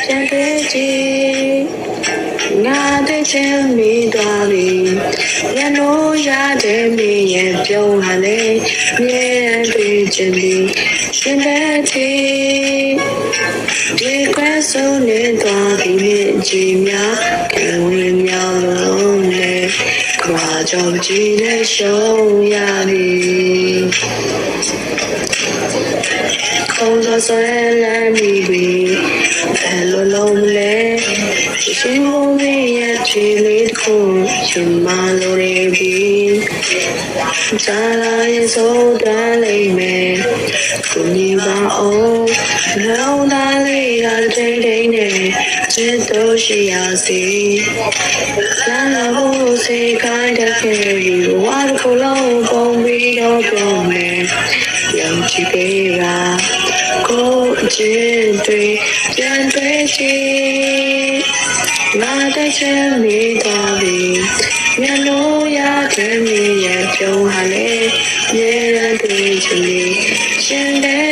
ပြန်တွေ့ကြည့်ငါတဲ့ချင်မိသွားပြီရန်လို့ရတဲ့မင်းရဲ့ပြုံးဟာလေမြဲတွေ့ချင်ပြီရှင်တဲ့ချီဒီကွယ်ဆုံးနေသွားပြီမြင့်ကြီးများခံဝင်မြောက်လုံးနဲ့ကြွားကြောင့်ကြည့်တဲ့ရှုံးရပြီခုံးစောဆွဲလမ်းမိပြီဘယ်လိုလုံးလဲရှင်ဘုံရဲ့ဖြေလေးတစ်ခုရှင်မလိုနေပြီဇာလာရဲ့စိုးတန်းလိမ့်မယ်ကိုကြီးပါအောင်လောင်းသားလေးကတိတ်တိတ်နဲ့ချစ်တော့ရှိရစီလာလာဖို့စိတ်ခိုင်းတဲ့ခေရီဝါတစ်ခုလုံးပုံပြီးတော့ပြောမယ်ရောင်ချီပေးတာကိုအချင်းတွေပြန်တွေ့ချင်ငါတဲ့ချင်မိသွားပြီမျက်လုံးရတဲ့မင်းရဲ့ပြုံးဟာလေမြဲတမ်းတွေ့ချင်ပြီရှင်တဲ့